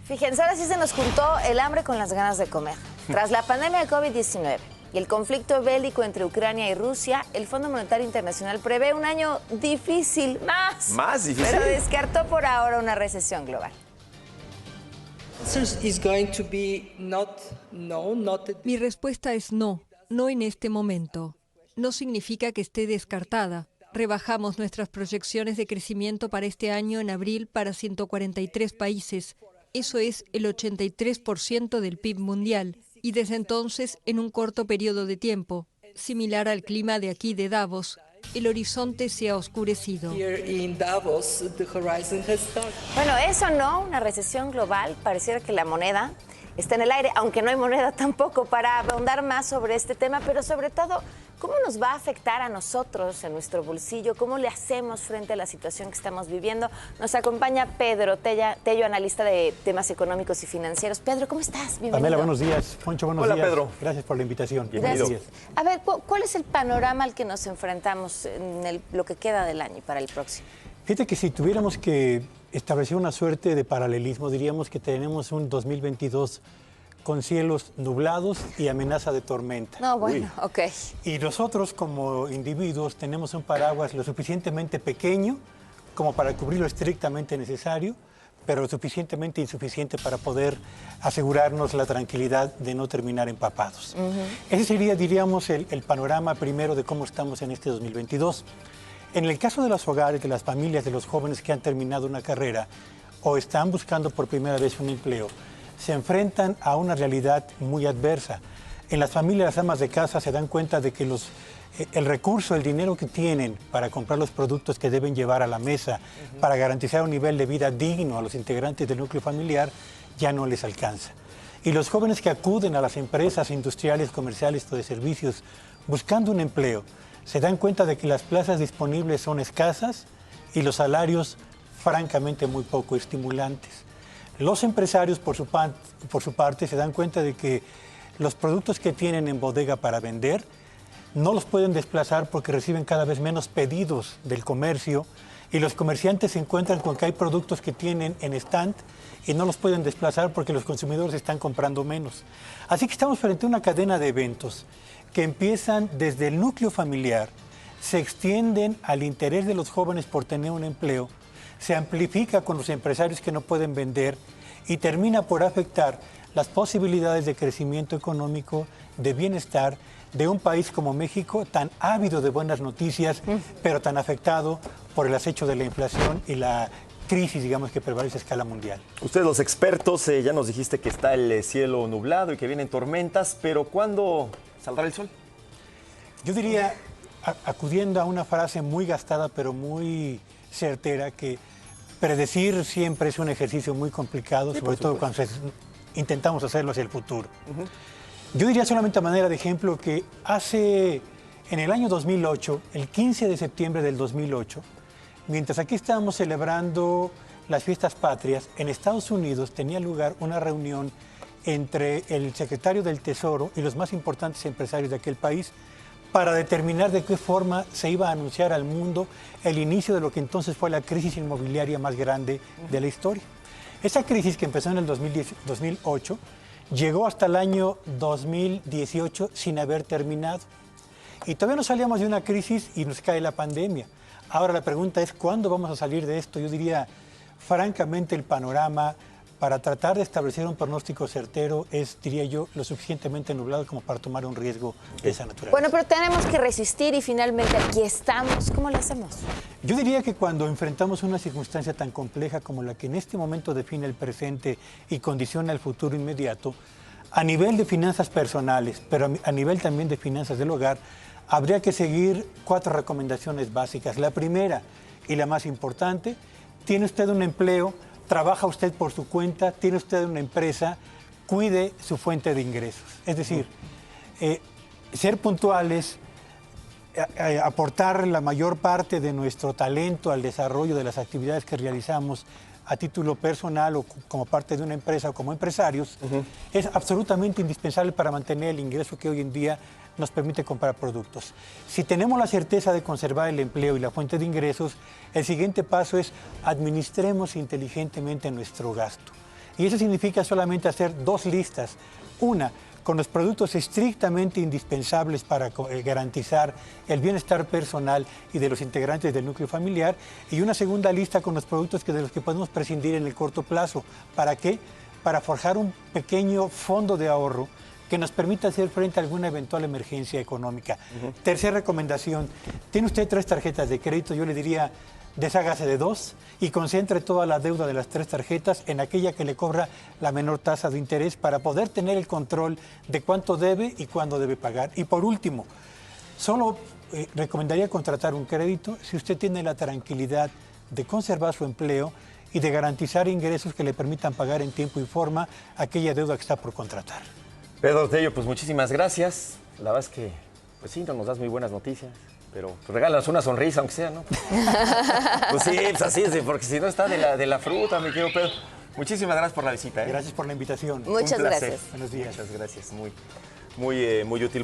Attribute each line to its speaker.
Speaker 1: Fíjense, ahora sí se nos juntó el hambre con las ganas de comer. Tras la pandemia de COVID-19 y el conflicto bélico entre Ucrania y Rusia, el Fondo Monetario Internacional prevé un año difícil, más difícil, pero descartó por ahora una recesión global.
Speaker 2: Mi respuesta es no, no en este momento. No significa que esté descartada. Rebajamos nuestras proyecciones de crecimiento para este año en abril para 143 países. Eso es el 83% del PIB mundial. Y desde entonces, en un corto periodo de tiempo, similar al clima de aquí de Davos, el horizonte se ha oscurecido.
Speaker 1: Bueno, eso no, una recesión global, pareciera que la moneda está en el aire, aunque no hay moneda tampoco, para ahondar más sobre este tema, pero sobre todo, ¿cómo nos va a afectar a nosotros en nuestro bolsillo? ¿Cómo le hacemos frente a la situación que estamos viviendo? Nos acompaña Pedro Tello, analista de temas económicos y financieros. Pedro, ¿cómo estás? Bienvenido.
Speaker 3: Pamela, buenos días. Poncho, buenos días.
Speaker 4: Hola, Pedro.
Speaker 3: Gracias por la invitación.
Speaker 4: Bienvenido.
Speaker 1: Gracias. A ver, ¿cuál es el panorama al que nos enfrentamos en lo que queda del año y para el próximo?
Speaker 3: Fíjate que si tuviéramos que establecer una suerte de paralelismo, diríamos que tenemos un 2022 con cielos nublados y amenaza de tormenta.
Speaker 1: No, bueno, ok.
Speaker 3: Y nosotros como individuos tenemos un paraguas lo suficientemente pequeño como para cubrir lo estrictamente necesario, pero lo suficientemente insuficiente para poder asegurarnos la tranquilidad de no terminar empapados. Ese sería, diríamos, el panorama primero de cómo estamos en este 2022. En el caso de los hogares, de las familias, de los jóvenes que han terminado una carrera o están buscando por primera vez un empleo, se enfrentan a una realidad muy adversa. En las familias, las amas de casa se dan cuenta de que el recurso, el dinero que tienen para comprar los productos que deben llevar a la mesa, para garantizar un nivel de vida digno a los integrantes del núcleo familiar, ya no les alcanza. Y los jóvenes que acuden a las empresas industriales, comerciales o de servicios buscando un empleo, se dan cuenta de que las plazas disponibles son escasas y los salarios francamente muy poco estimulantes. Los empresarios, por su parte, se dan cuenta de que los productos que tienen en bodega para vender no los pueden desplazar porque reciben cada vez menos pedidos del comercio y los comerciantes se encuentran con que hay productos que tienen en stand y no los pueden desplazar porque los consumidores están comprando menos. Así que estamos frente a una cadena de eventos que empiezan desde el núcleo familiar, se extienden al interés de los jóvenes por tener un empleo, se amplifica con los empresarios que no pueden vender y termina por afectar las posibilidades de crecimiento económico, de bienestar de un país como México, tan ávido de buenas noticias, pero tan afectado por el acecho de la inflación y la crisis, digamos, que prevalece a escala mundial.
Speaker 4: Ustedes los expertos, ya nos dijiste que está el cielo nublado y que vienen tormentas, pero ¿cuándo saldrá el sol?
Speaker 3: Yo diría, acudiendo a una frase muy gastada, pero muy certera, que predecir siempre es un ejercicio muy complicado, sobre todo cuando intentamos hacerlo hacia el futuro. Yo diría solamente a manera de ejemplo que en el año 2008, el 15 de septiembre del 2008, mientras aquí estábamos celebrando las fiestas patrias, en Estados Unidos tenía lugar una reunión entre el secretario del Tesoro y los más importantes empresarios de aquel país para determinar de qué forma se iba a anunciar al mundo el inicio de lo que entonces fue la crisis inmobiliaria más grande de la historia. Esa crisis, que empezó en el 2008, llegó hasta el año 2018 sin haber terminado. Y todavía no salíamos de una crisis y nos cae la pandemia. Ahora la pregunta es, ¿cuándo vamos a salir de esto? Yo diría, francamente, el panorama para tratar de establecer un pronóstico certero es, diría yo, lo suficientemente nublado como para tomar un riesgo de esa naturaleza.
Speaker 1: Bueno, pero tenemos que resistir y finalmente aquí estamos. ¿Cómo lo hacemos?
Speaker 3: Yo diría que cuando enfrentamos una circunstancia tan compleja como la que en este momento define el presente y condiciona el futuro inmediato, a nivel de finanzas personales, pero a nivel también de finanzas del hogar, habría que seguir 4 recomendaciones básicas. La primera y la más importante: tiene usted un empleo, trabaja usted por su cuenta, tiene usted una empresa, cuide su fuente de ingresos. Es decir, ser puntuales, aportar la mayor parte de nuestro talento al desarrollo de las actividades que realizamos a título personal o como parte de una empresa o como empresarios, es absolutamente indispensable para mantener el ingreso que hoy en día nos permite comprar productos. Si tenemos la certeza de conservar el empleo y la fuente de ingresos, el siguiente paso es administremos inteligentemente nuestro gasto. Y eso significa solamente hacer 2 listas. Una, con los productos estrictamente indispensables para garantizar el bienestar personal y de los integrantes del núcleo familiar, y una segunda lista con los productos de los que podemos prescindir en el corto plazo. ¿Para qué? Para forjar un pequeño fondo de ahorro que nos permita hacer frente a alguna eventual emergencia económica. Tercera recomendación, tiene usted 3 tarjetas de crédito, yo le diría, deshágase de 2 y concentre toda la deuda de las 3 tarjetas en aquella que le cobra la menor tasa de interés para poder tener el control de cuánto debe y cuándo debe pagar. Y por último, solo recomendaría contratar un crédito si usted tiene la tranquilidad de conservar su empleo y de garantizar ingresos que le permitan pagar en tiempo y forma aquella deuda que está por contratar.
Speaker 4: Pedro Tello, pues muchísimas gracias. La verdad es que, pues sí, no nos das muy buenas noticias, pero pues regálanos una sonrisa, aunque sea, ¿no? Pues sí, pues así es, porque si no está de la fruta, mi querido Pedro. Muchísimas gracias por la visita.
Speaker 3: Gracias por la invitación.
Speaker 1: Muchas gracias.
Speaker 3: Buenos días.
Speaker 4: Muchas gracias, muy útil.